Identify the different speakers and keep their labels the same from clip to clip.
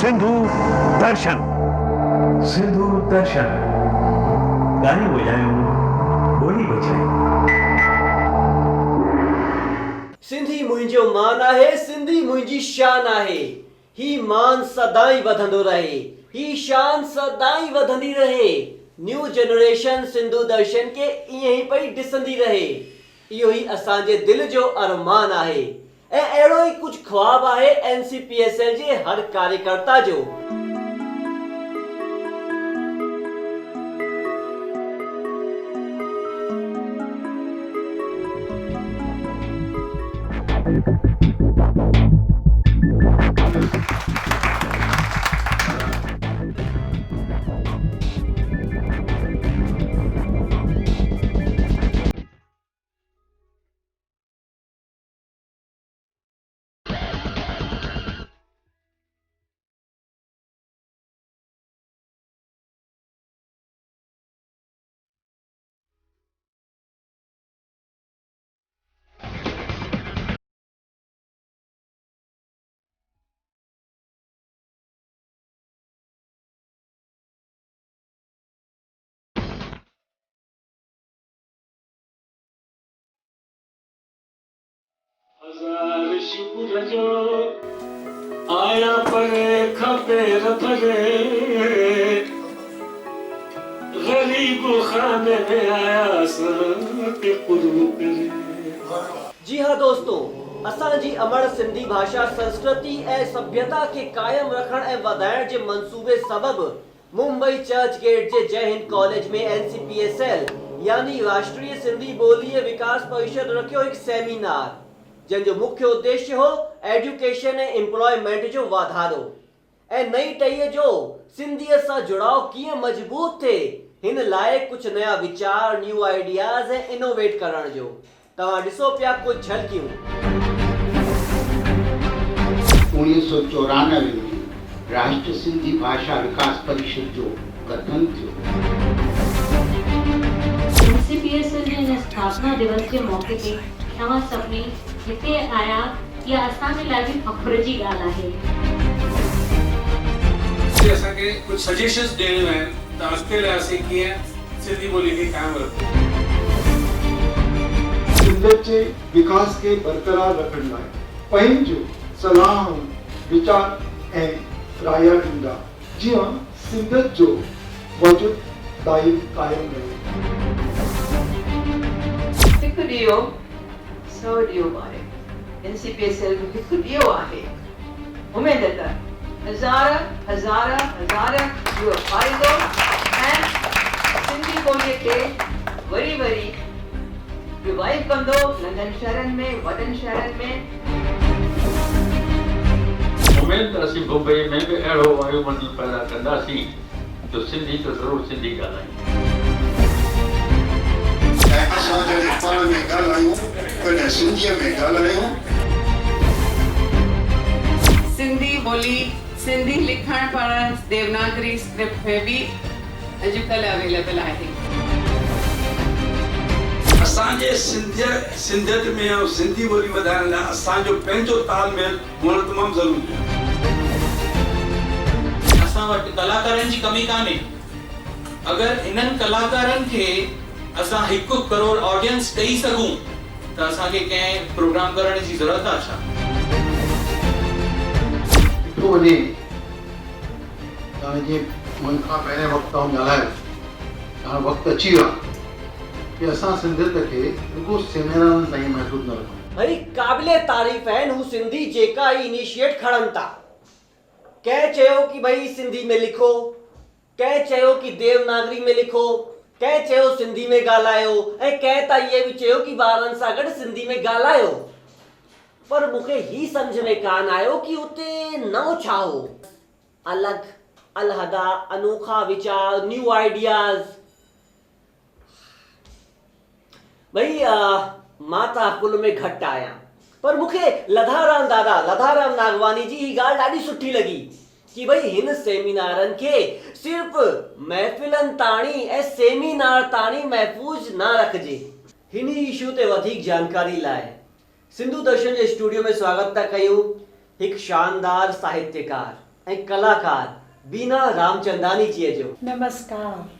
Speaker 1: सिंधु दर्शन। सिंधु दर्शन गाने बजायूं, बोली बजायूं।
Speaker 2: सिंधी मुंहिंजो मान आहे, सिंधी मुंहिंजी शान आहे। ही मान सदाई वधंदो रहे, ही शान सदाई वधंदी रहे। न्यू जनरेशन सिंधु दर्शन के ईअं ई पई ॾिसंदी रहे। इहो ही असांजे दिल जो अरमान आहे ऐं अहिड़ो ई कुझु ख्वाब आहे NCPSL जे हर कार्यकर्ता जो।
Speaker 3: हजार शुक्र जो आया परे खपेर भरे गरीब खाने में आया के कुर्ब करे।
Speaker 2: जी हाँ दोस्तों, असांजी अमर सिंधी भाषा संस्कृति ऐं सभ्यता के कायम रखण ऐं वधाइण जे मंसूबे सबब मुंबई चर्च गेट जे जय हिंद कॉलेज में NCPSL यानी राष्ट्रीय सिंधी ॿोलीअ विकास परिषद रखियो हिकु सेमिनार, जंहिंजो मुख्य उद्देश्य हो एजुकेशन ऐं एम्प्लॉयमेंट जो वाधारो ऐं नई टहीअ जो सिंधीअ सां जुड़ाव कीअं मजबूत थिए, हिन लाइ कुझु नया वीचार, न्यू आइडियाज़ ऐं इनोवेट करण जो। तव्हां ॾिसो पिया कुझु झलकियूं।
Speaker 4: 1994 में राष्ट्रीय सिंधी भाषा विकास परिषद जो गठन थियो।
Speaker 5: NCPSL जे हिन स्थापना दिवस जे मौके ते तव्हां सभिनी हिते आया, इहा असांजे लाइ बि फ़ख्र जी ॻाल्हि आहे।
Speaker 3: असांखे कुझु सजेशंस ॾियणियूं आहिनि त अॻिते लाइ असीं कीअं सिंधी ॿोली खे क़ाइमु रखूं।
Speaker 6: सिंधियत जे विकास खे बरक़रार रखण लाइ पंहिंजो सलाह, वीचार ऐं राय ॾींदा, जीअं सिंधियत जो वजूद दाइम क़ाइमु रहे।
Speaker 7: हिकु ॾींहुं सौ ॾींहुं आहे। NCPSL जो हिकु ॾींहुं आहे। उमेद त हज़ार हज़ार हज़ार जो फ़ाइदो ऐं सिंधी ॿोलीअ खे वरी वरी रिवाइव कंदो नंढनि शहरनि में, वॾनि शहरनि में।
Speaker 8: उमेद असीं मुंबई में बि अहिड़ो वायुमंडल पैदा कंदासीं जो सिंधी त ज़रूरु सिंधी ॻाल्हायूं।
Speaker 4: असां जॾहिं पाण में ॻाल्हायूं कॾहिं सिंधीअ में ॻाल्हायूं।
Speaker 7: सिंधी ॿोली, सिंधी लिखण पढ़ण देवनागरी स्क्रिप्ट में बि अॼुकल्ह अवेलेबल आहे।
Speaker 3: असांजे सिंधियत में ऐं सिंधी ॿोली वधाइण लाइ असांजो पंहिंजो तालमेल हुअणु तमामु ज़रूरी आहे।
Speaker 9: असां वटि कलाकारनि जी कमी कान्हे। अगरि इन्हनि कलाकारनि खे असां 1 करोड़ ऑडियंस ॾेई सघूं त असांखे कंहिं प्रोग्राम करण जी ज़रूरत आहे छा?
Speaker 6: ॾिठो वञे हाणे जीअं मन खां पहिरें वक़्तु आऊं ॻाल्हायो, हाणे वक़्तु अची वियो आहे कि असां सिंधियत खे रुॻो सेमिनारनि ताईं महदूद न रखूं।
Speaker 2: भई क़ाबिले तारीफ़ आहिनि हू सिंधी जेका ई इनिशिएट खणनि था। कंहिं चयो कि भई सिंधी में लिखो, कंहिं चयो कि देवनागरी में लिखो, कंहिं चयो सिंधी में ॻाल्हायो ऐं कंहिं त इहे बि चयो कि ॿारनि सां गॾु सिंधी में ॻाल्हायो। पर मूंखे ही सम्झ में कान आयो कि उते नओं छा हो। अलॻि, अलहदा, अनोखा वीचार, न्यू आइडियाज़। भई मां त अकुल में घटि आहियां, पर मूंखे लधाराम दादा, लधाराम नागवानी जी ही ॻाल्हि ॾाढी सुठी लॻी कि भई हिन सेमिनारनि खे सिर्फ़ महफ़िलनि ताणी ऐं सेमिनार ताणी महफ़ूज़ न रखिजे। हिन इशू ते वधीक जानकारी लाइ सिंधु दर्शन जे स्टूडियो में स्वागत था कयूं हिकु शानदार साहित्यकार ऐं कलाकार बीना रामचंदानी जी जो।
Speaker 10: नमस्कार।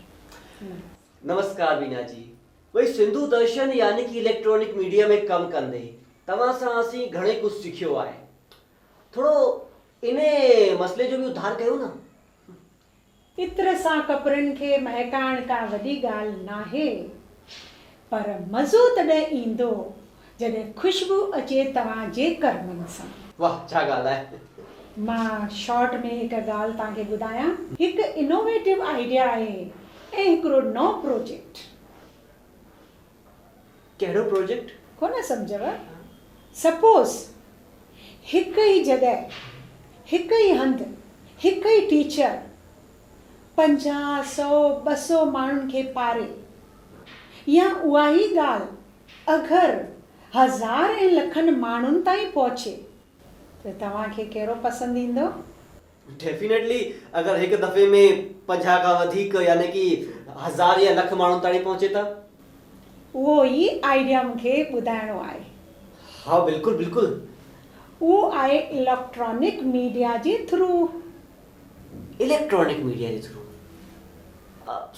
Speaker 2: नमस्कार बीना जी। भई सिंधु दर्शन यानी कि इलेक्ट्रॉनिक मीडिया में कम कंदे तव्हां सां असीं घणे कुछ सिखियो आहे। थोड़ो इने मसले जो भी उधार कयो न।
Speaker 10: इत्र सां कपड़नि खे महकाइण का वॾी ॻाल्हि नाहे, पर मज़ो तॾहिं ईंदो जॾहिं खुशबू अचे तव्हांजे कर्मनि सां।
Speaker 2: वाह, छा ॻाल्हि आहे।
Speaker 10: मां शॉर्ट में हिकु ॻाल्हि तव्हांखे ॿुधायां। हिकु इनोवेटिव आइडिया आहे ऐं हिकिड़ो नओं प्रोजेक्ट।
Speaker 2: कहिड़ो प्रोजेक्ट?
Speaker 10: कोन सम्झव? सपोज़ हिकु ई जॻह, हिकु ई हंधि, हिकु ई टीचर 50, 100, 200 माण्हुनि खे पारे, या उहा ई ॻाल्हि अगरि 1000 ऐं लखनि माण्हुनि ताईं पहुचे त तव्हांखे कहिड़ो पसंदि ईंदो?
Speaker 2: डेफिनेटली अगर हिकु दफ़े में 50 खां वधीक यानी कि 1000 या लख माण्हुनि ताईं पहुचे त
Speaker 10: उहो ई आइडिया मूंखे ॿुधाइणो आहे।
Speaker 2: हाँ बिल्कुलु बिल्कुलु।
Speaker 10: उहो आहे इलेक्ट्रॉनिक मीडिया जे थ्रू।
Speaker 2: इलेक्ट्रॉनिक मीडिया जे थ्रू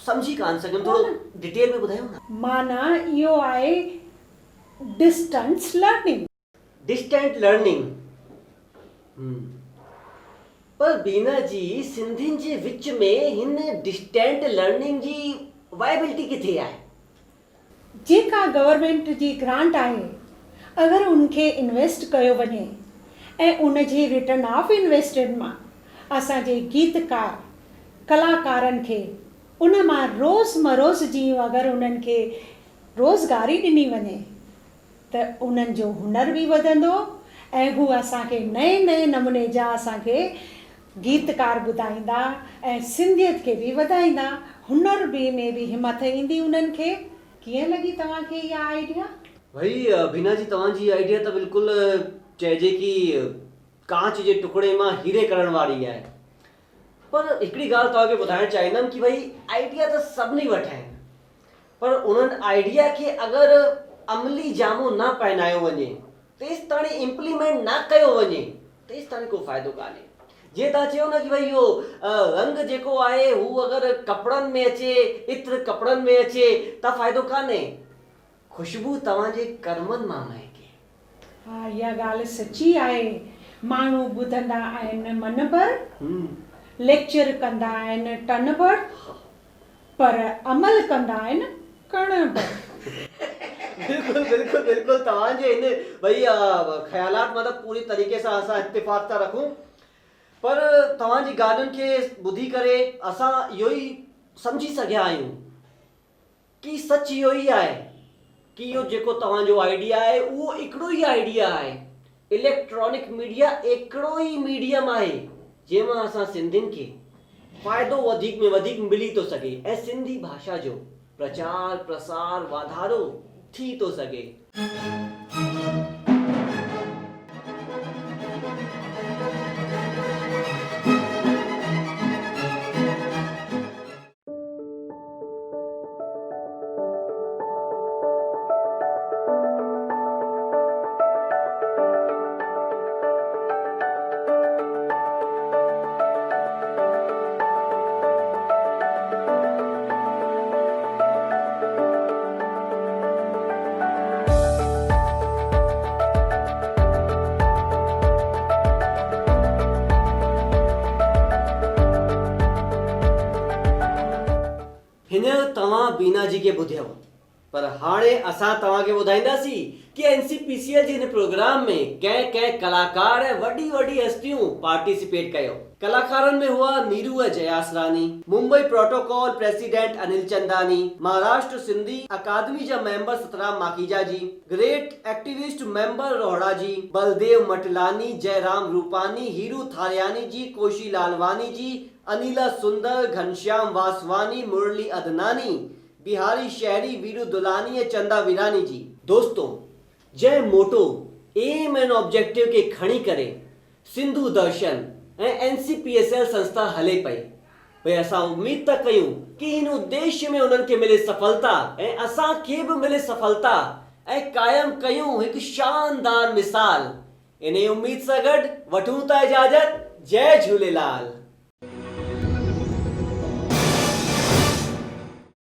Speaker 2: समझी कान सघियमि, थोरो डिटेल में ॿुधायो न।
Speaker 10: माना इहो आहे डिस्टेंस लर्निंग।
Speaker 2: Distant learning. पर बीना जी सिंधियुनि जे विच में हिन डिस्टेंट लर्निंग जी वायबिलिटी किथे आहे?
Speaker 10: जेका गवर्नमेंट जी ग्रांट आहे, अगरि उनखे इन्वेस्ट कयो वञे ऐं उन जे रिटर्न ऑफ इन्वेस्टेड मां असांजे गीतकार कलाकारनि खे उन मां रोज़मरोज़ जी अगरि उन्हनि खे रोज़गारी ॾिनी वञे त उन्हनि जो हुनर बि वधंदो ऐं हू असांखे नए नए नमूने जा असांखे गीतकार ॿुधाईंदा ऐं सिंधियत खे बि वधाईंदा। हुनर बि में बि हिमत ईंदी उन्हनि खे। कीअं लॻी तव्हांखे इहा आइडिया?
Speaker 2: भई बीना जी तव्हांजी आइडिया त बिल्कुलु चइजे कि कांच जे टुकड़े मां हीरे करण वारी आहे। पर हिकिड़ी ॻाल्हि तव्हांखे ॿुधाइणु चाहींदुमि कि भई आइडिया त सभिनी वटि आहिनि, पर उन्हनि आइडिया खे अगरि अमली जामो न पहनायो वञे, तेसि ताणी इम्प्लीमेंट न कयो वञे, तेसि ताणी को फ़ाइदो कान्हे। जीअं तव्हां चयो न कि भई इहो रंग जेको आहे हू अगरि कपिड़नि में अचे, इत्र कपिड़नि में अचे त फ़ाइदो कान्हे। खुशबू तव्हांजे कर्मनि मां महके।
Speaker 10: हा, इहा ॻाल्हि सची आहे। माण्हू ॿुधंदा आहिनि मन भर, लेक्चर कंदा आहिनि टन भर, पर अमल कंदा आहिनि कण भर।
Speaker 2: बिल्कुलु बिल्कुलु बिल्कुलु तव्हांजे हिन भई ख़्यालात मतिलबु पूरी तरीक़े सां असां इत्तेफ़ाक़ था रखूं। पर तव्हांजी ॻाल्हियुनि खे ॿुधी करे असां इहो ई सम्झी सघिया आहियूं कि सच इहो ई आहे कि इहो जेको तव्हांजो आइडिया आहे उहो हिकिड़ो ई आइडिया आहे। इलेक्ट्रॉनिक मीडिया हिकिड़ो ई मीडियम आहे जंहिंमां असां सिंधियुनि खे फ़ाइदो वधीक में वधीक मिली थो सघे ऐं सिंधी भाषा जो प्रचार प्रसार वाधारो थी थो सघे। तव्हां बीना जी के ॿुधियो, पर हाणे असां तव्हांखे ॿुधाईंदासीं कि NCPCL जे हिन प्रोग्राम में कंहिं कलाकार ऐं वॾी हस्तियूं पार्टिसिपेट कयो। कलाकारनि में हुआ नीरू जयासरानी, मुंबई प्रोटोकॉल प्रेसिडेंट अनिल चंदानी, महाराष्ट्र सिंधी अकादमी जा मेंबर सतराम माखीजा जी, ग्रेट एक्टिविस्ट मेंबर रोहड़ा जी, बलदेव मटलानी, जयराम रूपानी, हीरू थारियानी जी, कोशी लालवानी जी, अनिला सुंदर, घनश्याम वासवानी, मुरली अदनानी, बिहारी शहरी, वीरू दुलानी ऐं चंदा वीरानी जी। दोस्तों, जंहिं मोटो एम एंड ऑब्जेक्टिव के खणी करे सिंधु दर्शन ऐं NCPSL संस्था हले पई। भई असां उम्मीद था कयूं कि हिन उद्देश्य में उन्हनि खे मिले सफलता ऐं असांखे बि मिले सफलता ऐं कायम कयूं हिकु शानदार मिसाल। इन उम्मीद सां गॾु वठूं था इजाज़त। जय झूलेलाल।